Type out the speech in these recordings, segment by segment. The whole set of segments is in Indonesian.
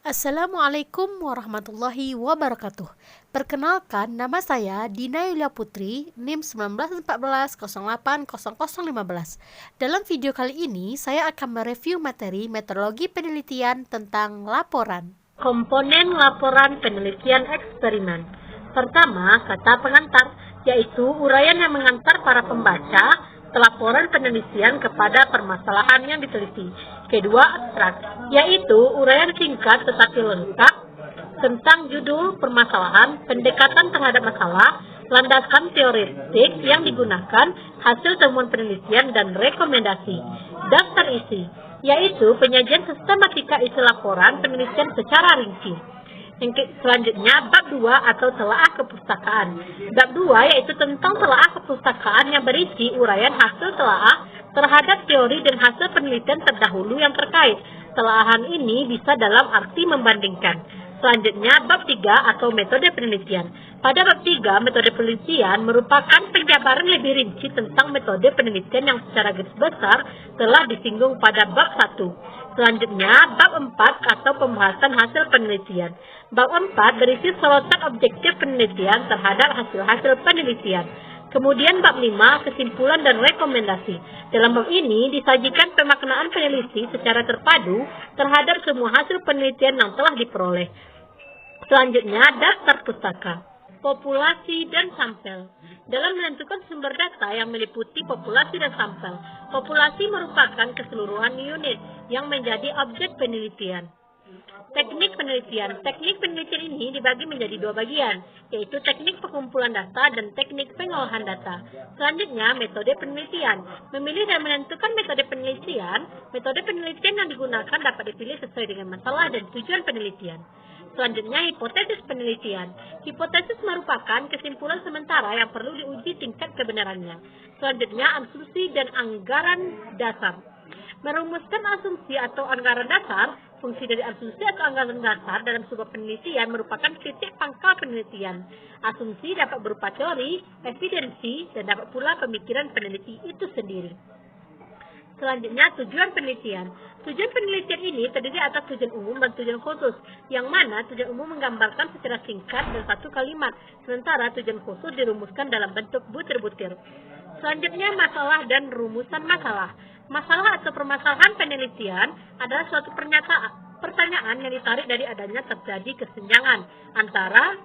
Assalamualaikum warahmatullahi wabarakatuh. Perkenalkan, nama saya Dina Yulia Putri, NIM 1914080015. Dalam video kali ini, saya akan mereview materi metodologi penelitian tentang laporan. Komponen laporan penelitian eksperimen. Pertama, kata pengantar, yaitu uraian yang mengantar para pembaca laporan penelitian kepada permasalahan yang diteliti. Kedua, abstrak, yaitu uraian singkat tetapi lengkap tentang judul permasalahan, pendekatan terhadap masalah, landasan teoretik yang digunakan, hasil temuan penelitian, dan rekomendasi. Daftar isi, yaitu penyajian sistematika isi laporan penelitian secara rinci. Selanjutnya, bab 2 atau telaah kepustakaan. Bab 2 yaitu tentang telaah kepustakaan yang berisi uraian hasil telaah terhadap teori dan hasil penelitian terdahulu yang terkait. Telaahan ini bisa dalam arti membandingkan. Selanjutnya, bab 3 atau metode penelitian. Pada bab 3, metode penelitian merupakan penjabaran lebih rinci tentang metode penelitian yang secara garis besar telah disinggung pada bab 1. Selanjutnya, bab 4 atau pembahasan hasil penelitian. Bab 4 berisi sorotan objektif penelitian terhadap hasil-hasil penelitian. Kemudian bab 5, kesimpulan dan rekomendasi. Dalam bab ini disajikan pemaknaan peneliti secara terpadu terhadap semua hasil penelitian yang telah diperoleh. Selanjutnya, daftar pustaka. Populasi dan sampel. Dalam menentukan sumber data yang meliputi populasi dan sampel, populasi merupakan keseluruhan unit yang menjadi objek penelitian. Teknik penelitian. Teknik penelitian ini dibagi menjadi dua bagian, yaitu teknik pengumpulan data dan teknik pengolahan data. Selanjutnya, metode penelitian. Memilih dan menentukan metode penelitian yang digunakan dapat dipilih sesuai dengan masalah dan tujuan penelitian. Selanjutnya, hipotesis penelitian. Hipotesis merupakan kesimpulan sementara yang perlu diuji tingkat kebenarannya. Selanjutnya, asumsi dan anggaran dasar. Merumuskan asumsi atau anggaran dasar. Fungsi dari asumsi atau anggaran dasar dalam sebuah penelitian merupakan titik pangkal penelitian. Asumsi dapat berupa teori, evidensi, dan dapat pula pemikiran peneliti itu sendiri. Selanjutnya, tujuan penelitian. Tujuan penelitian ini terdiri atas tujuan umum dan tujuan khusus, yang mana tujuan umum menggambarkan secara singkat dan satu kalimat, sementara tujuan khusus dirumuskan dalam bentuk butir-butir. Selanjutnya, masalah dan rumusan masalah. Masalah atau permasalahan penelitian adalah suatu pertanyaan yang ditarik dari adanya terjadi kesenjangan antara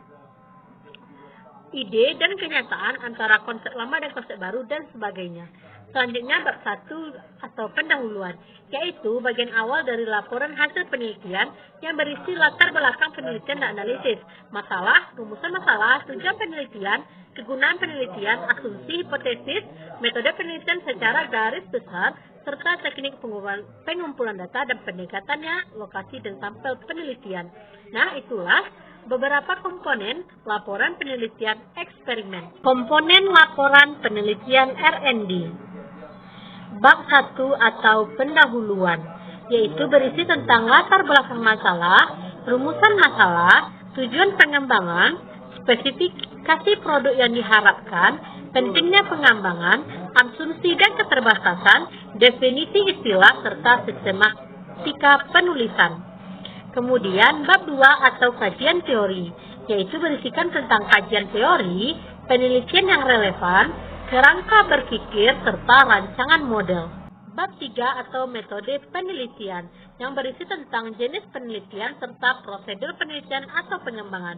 ide dan kenyataan, antara konsep lama dan konsep baru, dan sebagainya. Selanjutnya, bab 1 atau pendahuluan, yaitu bagian awal dari laporan hasil penelitian yang berisi latar belakang penelitian dan analisis, masalah, rumusan masalah, tujuan penelitian, kegunaan penelitian, asumsi, hipotesis, metode penelitian secara garis besar, serta teknik pengumpulan data dan pendekatannya, lokasi dan sampel penelitian. Nah, itulah beberapa komponen laporan penelitian eksperimen. Komponen laporan penelitian R&D. Bab 1 atau pendahuluan, yaitu berisi tentang latar belakang masalah, rumusan masalah, tujuan pengembangan, spesifikasi produk yang diharapkan, pentingnya pengembangan, asumsi dan keterbatasan, definisi istilah, serta sistematika penulisan. Kemudian, bab 2 atau kajian teori, yaitu berisikan tentang kajian teori, penelitian yang relevan, kerangka berpikir, serta rancangan model. Bab 3 atau metode penelitian, yang berisi tentang jenis penelitian serta prosedur penelitian atau pengembangan.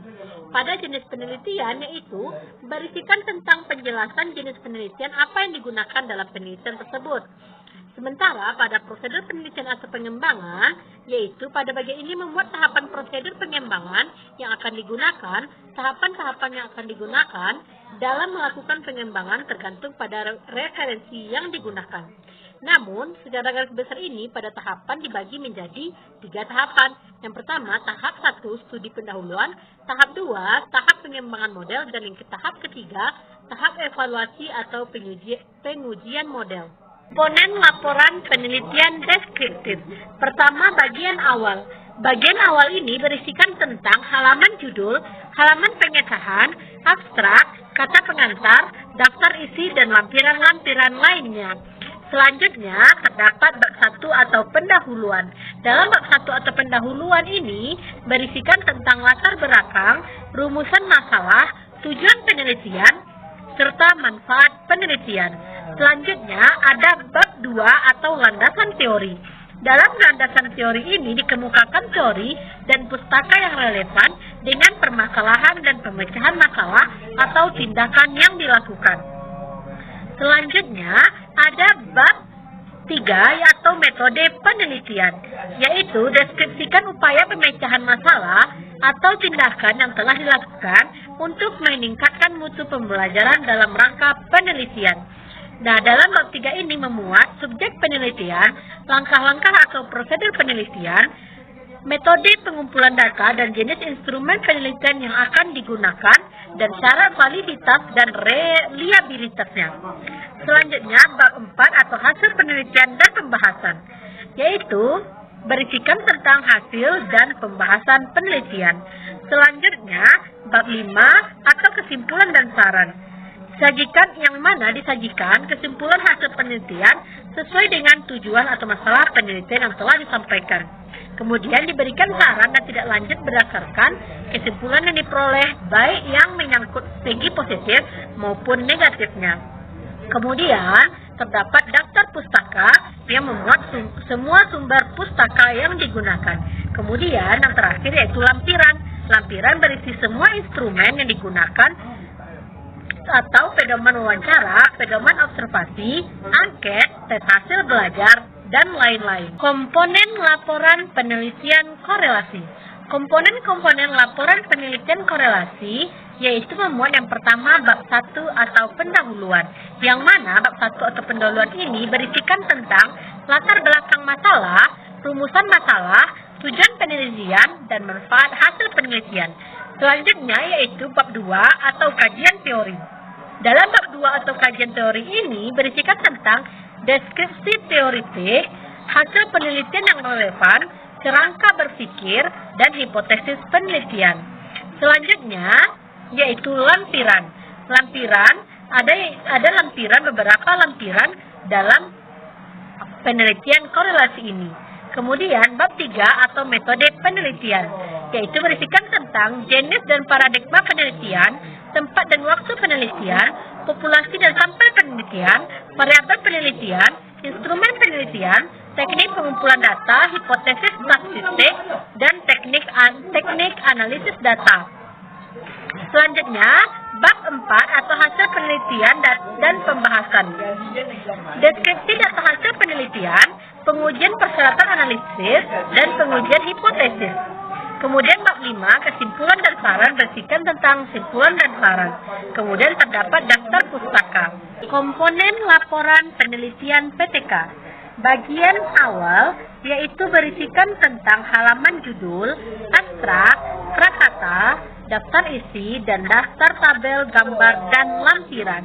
Pada jenis penelitian, yaitu berisikan tentang penjelasan jenis penelitian apa yang digunakan dalam penelitian tersebut. Sementara pada prosedur penelitian atau pengembangan, yaitu pada bagian ini membuat tahapan prosedur pengembangan yang akan digunakan, tahapan-tahapan yang akan digunakan dalam melakukan pengembangan tergantung pada referensi yang digunakan. Namun, secara garis besar ini pada tahapan dibagi menjadi 3 tahapan. Yang pertama, tahap 1, studi pendahuluan, tahap 2, tahap pengembangan model, dan yang tahap ketiga, tahap evaluasi atau pengujian model. Komponen laporan penelitian deskriptif. Pertama, bagian awal. Bagian awal ini berisikan tentang halaman judul, halaman pengesahan, abstrak, kata pengantar, daftar isi, dan lampiran-lampiran lainnya. Selanjutnya, terdapat bab 1 atau pendahuluan. Dalam bab 1 atau pendahuluan ini, berisikan tentang latar belakang, rumusan masalah, tujuan penelitian, serta manfaat penelitian. Selanjutnya, ada bab 2 atau landasan teori. Dalam landasan teori ini dikemukakan teori dan pustaka yang relevan dengan permasalahan dan pemecahan masalah atau tindakan yang dilakukan. Selanjutnya, ada bab 3 yaitu metode penelitian, yaitu deskripsikan upaya pemecahan masalah atau tindakan yang telah dilakukan untuk meningkatkan mutu pembelajaran dalam rangka penelitian. Nah, dalam bab 3 ini memuat subjek penelitian, langkah-langkah atau prosedur penelitian, metode pengumpulan data dan jenis instrumen penelitian yang akan digunakan, dan syarat validitas dan reliabilitasnya. Selanjutnya, bab 4 atau hasil penelitian dan pembahasan, yaitu berisikan tentang hasil dan pembahasan penelitian. Selanjutnya, bab 5 atau kesimpulan dan saran. Sajikan yang mana disajikan kesimpulan hasil penelitian sesuai dengan tujuan atau masalah penelitian yang telah disampaikan. Kemudian diberikan saran dan tidak lanjut berdasarkan kesimpulan yang diperoleh, baik yang menyangkut segi positif maupun negatifnya. Kemudian terdapat daftar pustaka yang memuat semua sumber pustaka yang digunakan. Kemudian yang terakhir yaitu lampiran. Lampiran berisi semua instrumen yang digunakan atau pedoman wawancara, pedoman observasi, angket, tes hasil belajar, dan lain-lain. Komponen laporan penelitian korelasi. Komponen-komponen laporan penelitian korelasi yaitu memuat yang pertama bab 1 atau pendahuluan, yang mana bab 1 atau pendahuluan ini berisikan tentang latar belakang masalah, rumusan masalah, tujuan penelitian, dan manfaat hasil penelitian. Selanjutnya yaitu bab 2 atau kajian teori. Dalam bab 2 atau kajian teori ini berisikan tentang deskripsi teoritik, hasil penelitian yang relevan, kerangka berpikir, dan hipotesis penelitian. Selanjutnya yaitu lampiran. Lampiran ada beberapa lampiran dalam penelitian korelasi ini. Kemudian bab 3 atau metode penelitian, yaitu berisikan tentang jenis dan paradigma penelitian, tempat dan waktu penelitian, populasi dan sampel penelitian, variabel penelitian, instrumen penelitian, teknik pengumpulan data, hipotesis statistik, dan teknik analisis data. Selanjutnya, bab 4 atau hasil penelitian dan pembahasan. Deskripsi data hasil penelitian, pengujian persyaratan analisis, dan pengujian hipotesis. Kemudian bab 5, kesimpulan dan saran berisikan tentang kesimpulan dan saran. Kemudian terdapat daftar pustaka. Komponen laporan penelitian PTK. Bagian awal yaitu berisikan tentang halaman judul, abstrak, prakata, daftar isi, dan daftar tabel, gambar, dan lampiran.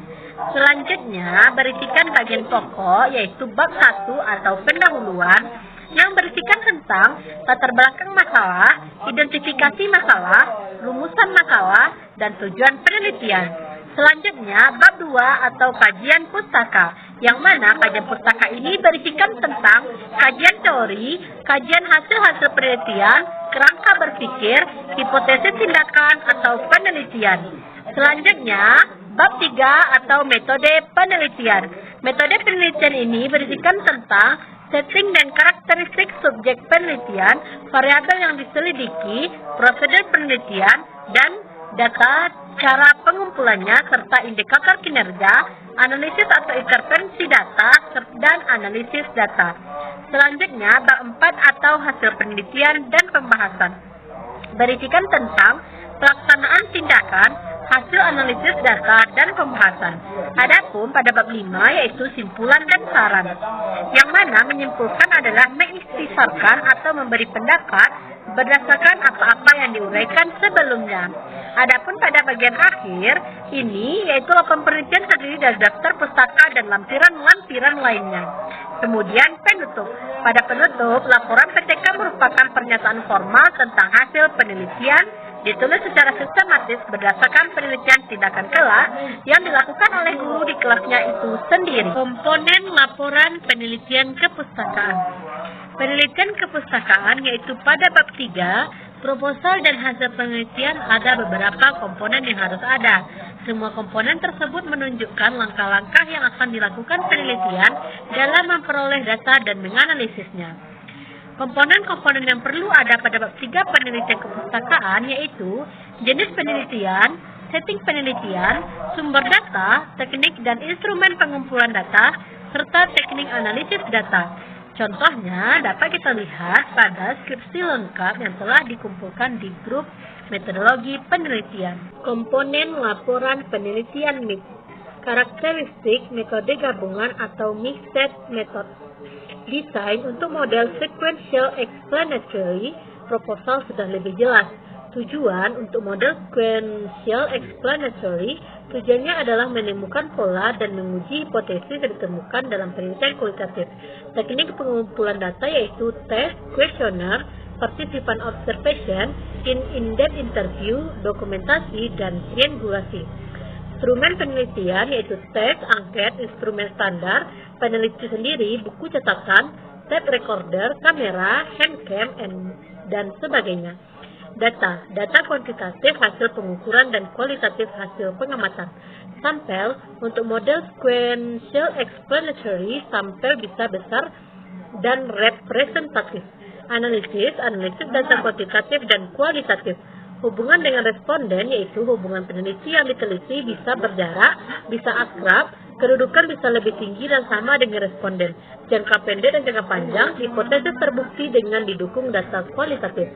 Selanjutnya berisikan bagian pokok yaitu bab 1 atau pendahuluan yang berisikan tentang latar belakang masalah, identifikasi masalah, rumusan masalah, dan tujuan penelitian. Selanjutnya bab 2 atau kajian pustaka, yang mana kajian pustaka ini berisikan tentang kajian teori, kajian hasil-hasil penelitian, kerangka berpikir, hipotesis tindakan atau penelitian. Selanjutnya bab 3 atau metode penelitian. Metode penelitian ini berisikan tentang setting dan karakteristik subjek penelitian, variabel yang diselidiki, prosedur penelitian, dan data, cara pengumpulannya, serta indikator kinerja, analisis atau intervensi data, dan analisis data. Selanjutnya, bab 4 atau hasil penelitian dan pembahasan. Berisikan tentang pelaksanaan tindakan, hasil analisis data, dan pembahasan. Adapun pada bab 5 yaitu simpulan dan saran, yang mana menyimpulkan adalah mengistisarkan atau memberi pendapat berdasarkan apa-apa yang diuraikan sebelumnya. Adapun pada bagian akhir ini yaitu laporan penelitian terdiri dari daftar pustaka dan lampiran-lampiran lainnya. Kemudian penutup. Pada penutup, laporan PTK merupakan pernyataan formal tentang hasil penelitian, Ditulis secara sistematis berdasarkan penelitian tindakan kelak yang dilakukan oleh guru di kelasnya itu sendiri. Komponen laporan penelitian kepustakaan. Penelitian kepustakaan yaitu pada bab 3, proposal dan hasil penelitian ada beberapa komponen yang harus ada. Semua komponen tersebut menunjukkan langkah-langkah yang akan dilakukan penelitian dalam memperoleh data dan menganalisisnya. Komponen-komponen yang perlu ada pada bab 3 penelitian kepustakaan yaitu jenis penelitian, setting penelitian, sumber data, teknik dan instrumen pengumpulan data, serta teknik analisis data. Contohnya dapat kita lihat pada skripsi lengkap yang telah dikumpulkan di grup metodologi penelitian. Komponen laporan penelitian MIP. Karakteristik metode gabungan atau mixed method. Desain untuk model sequential explanatory, proposal sudah lebih jelas. Tujuan untuk model sequential explanatory, tujuannya adalah menemukan pola dan menguji hipotesis yang ditemukan dalam penelitian kualitatif. Teknik pengumpulan data yaitu tes, kuesioner, participant observation, in-depth interview, dokumentasi, dan triangulasi. Instrumen penelitian yaitu teks, angket, instrumen standar, peneliti sendiri, buku catatan, tape recorder, kamera, handcam, dan sebagainya. Data kuantitatif hasil pengukuran dan kualitatif hasil pengamatan. Sampel untuk model sequential explanatory, sampel bisa besar dan representatif. Analisis data kuantitatif dan kualitatif. Hubungan dengan responden yaitu hubungan peneliti yang diteliti bisa berjarak, bisa akrab, kedudukan bisa lebih tinggi dan sama dengan responden. Jangka pendek dan jangka panjang, hipotesis terbukti dengan didukung data kualitatif.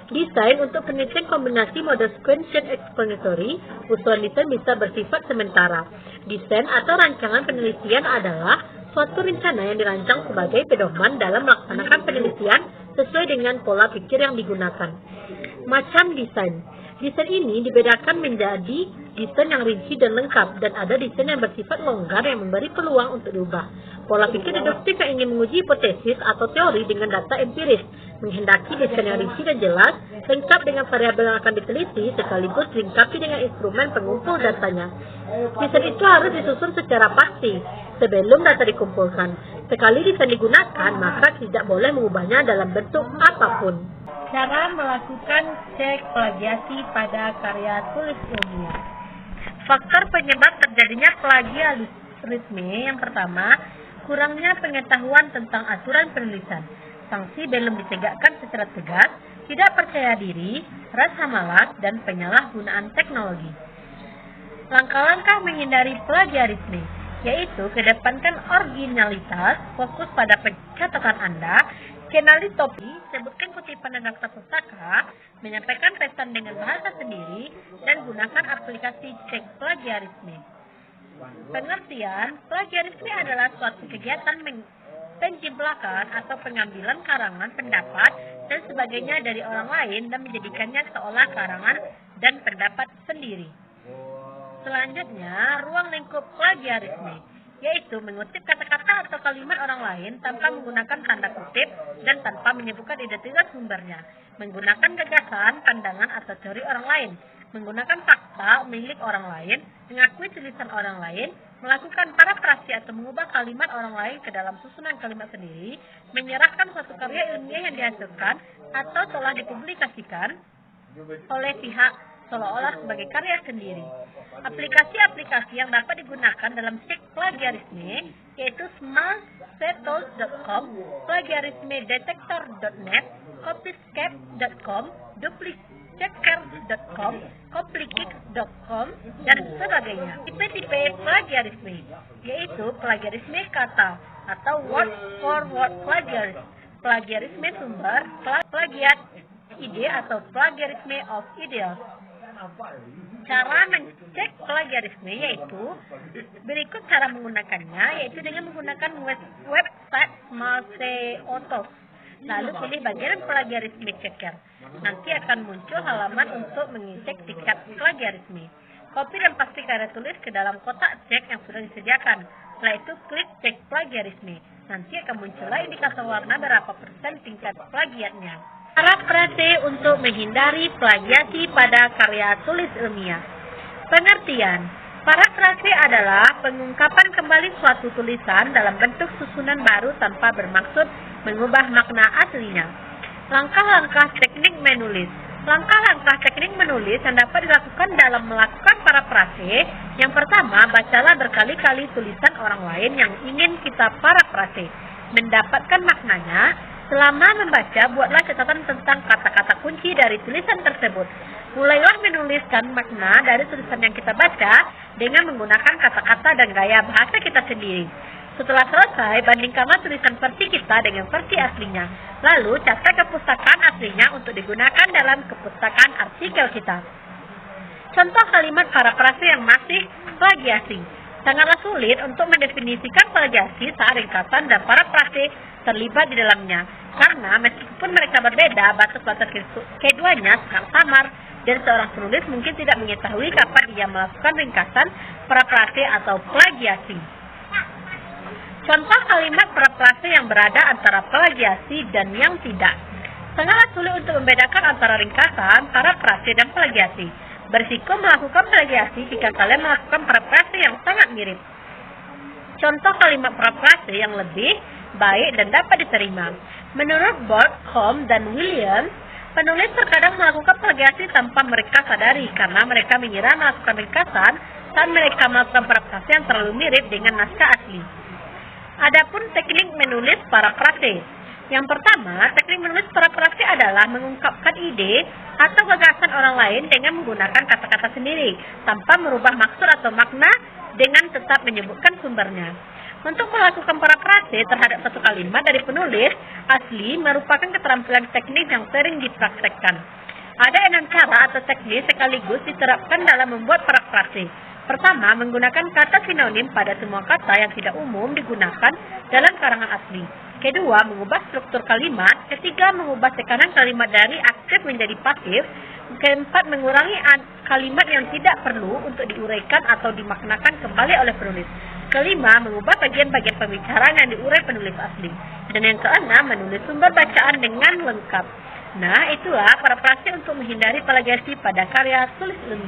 Desain untuk penelitian kombinasi model sequential explanatory, usulan desain bisa bersifat sementara. Desain atau rancangan penelitian adalah suatu rencana yang dirancang sebagai pedoman dalam melaksanakan penelitian sesuai dengan pola pikir yang digunakan. Macam desain. Desain ini dibedakan menjadi desain yang rinci dan lengkap, dan ada desain yang bersifat longgar yang memberi peluang untuk diubah. Pola pikir deduktif yang ingin menguji hipotesis atau teori dengan data empiris, menghendaki desain yang rinci dan jelas, lengkap dengan variabel yang akan diteliti, sekaligus dilengkapi dengan instrumen pengumpul datanya. Desain itu harus disusun secara pasti sebelum data dikumpulkan. Sekali desain digunakan, maka tidak boleh mengubahnya dalam bentuk apapun. Cara melakukan cek plagiasi pada karya tulis ilmiah. Faktor penyebab terjadinya plagiarisme yang pertama, kurangnya pengetahuan tentang aturan penulisan. Sanksi belum ditegakkan secara tegas, tidak percaya diri, rasa malas, dan penyalahgunaan teknologi. Langkah-langkah menghindari plagiarisme, yaitu kedepankan originalitas, fokus pada pencatatan Anda, kenali topik, sebutkan kutipan dan daftar pustaka, menyampaikan pesan dengan bahasa sendiri, dan gunakan aplikasi cek plagiarisme. Pengertian, plagiarisme adalah suatu kegiatan penjiblakan atau pengambilan karangan pendapat dan sebagainya dari orang lain dan menjadikannya seolah karangan dan pendapat sendiri. Selanjutnya, ruang lingkup plagiarisme, yaitu mengutip kata-kata atau kalimat orang lain tanpa menggunakan tanda kutip dan tanpa menyebutkan identitas sumbernya, menggunakan gagasan, pandangan, atau teori orang lain, menggunakan fakta milik orang lain, mengakui tulisan orang lain, melakukan parafrasi atau mengubah kalimat orang lain ke dalam susunan kalimat sendiri, menyerahkan suatu karya ilmiah yang dihasilkan atau telah dipublikasikan oleh pihak seolah-olah sebagai karya sendiri. Aplikasi-aplikasi yang dapat digunakan dalam cek plagiarisme yaitu smartsetools.com, plagiarismedetector.net, copyscape.com, duplichecker.com, copykit.com, dan sebagainya. Tipe-tipe plagiarisme yaitu plagiarisme kata atau word for word plagiarisme, plagiarisme sumber, plagiat ide atau plagiarisme of ideas. Cara mencek plagiarisme yaitu berikut cara menggunakannya, yaitu dengan menggunakan website Smartsetools. Lalu pilih bagian plagiarisme checker. Nanti akan muncul halaman untuk mengecek tingkat plagiarisme. Copy dan paste karya tulis ke dalam kotak cek yang sudah disediakan. Setelah itu klik cek plagiarisme. Nanti akan muncullah indikator warna berapa persen tingkat plagiatnya. Parafrase untuk menghindari plagiasi pada karya tulis ilmiah. Pengertian: parafrase adalah pengungkapan kembali suatu tulisan dalam bentuk susunan baru tanpa bermaksud mengubah makna aslinya. Langkah-langkah teknik menulis. Langkah-langkah teknik menulis yang dapat dilakukan dalam melakukan parafrase. Yang pertama, bacalah berkali-kali tulisan orang lain yang ingin kita parafrase. Mendapatkan maknanya, selama membaca, buatlah catatan tentang kata-kata kunci dari tulisan tersebut. Mulailah menuliskan makna dari tulisan yang kita baca dengan menggunakan kata-kata dan gaya bahasa kita sendiri. Setelah selesai, bandingkanlah tulisan versi kita dengan versi aslinya. Lalu, catat ke pustakaan aslinya untuk digunakan dalam kepustakaan artikel kita. Contoh kalimat parafrase yang masih plagiasi. Sangatlah sulit untuk mendefinisikan plagiasi saat ringkasan dan parafrase terlibat di dalamnya. Karena meskipun mereka berbeda, batas-batas keduanya sangat samar dan seorang penulis mungkin tidak mengetahui kapan ia melakukan ringkasan, parafrase atau plagiasi. Contoh kalimat parafrase yang berada antara plagiasi dan yang tidak. Sangatlah sulit untuk membedakan antara ringkasan, parafrase, dan plagiasi. Berisiko melakukan plagiasi jika kalian melakukan parafrase yang sangat mirip. Contoh kalimat parafrase yang lebih baik dan dapat diterima. Menurut Burt, Holmes, dan Williams, penulis terkadang melakukan plagiasi tanpa mereka sadari karena mereka mengira melakukan ringkasan saat mereka melakukan parafrase yang terlalu mirip dengan naskah asli. Adapun teknik menulis parafrase. Yang pertama, teknik menulis parafrase adalah mengungkapkan ide atau gagasan orang lain dengan menggunakan kata-kata sendiri, tanpa merubah maksud atau makna dengan tetap menyebutkan sumbernya. Untuk melakukan parafrase terhadap satu kalimat dari penulis asli merupakan keterampilan teknik yang sering dipraktekkan. Ada 6 cara atau teknik sekaligus diterapkan dalam membuat parafrase. Pertama, menggunakan kata sinonim pada semua kata yang tidak umum digunakan dalam karangan asli. Kedua, mengubah struktur kalimat. Ketiga, mengubah tekanan kalimat dari aktif menjadi pasif. Keempat, mengurangi kalimat yang tidak perlu untuk diuraikan atau dimaknakan kembali oleh penulis. Kelima, mengubah bagian-bagian pembicaraan yang diurai penulis asli. Dan yang keenam, menulis sumber bacaan dengan lengkap. Nah, itulah parafrase untuk menghindari plagiasi pada karya tulis ilmiah.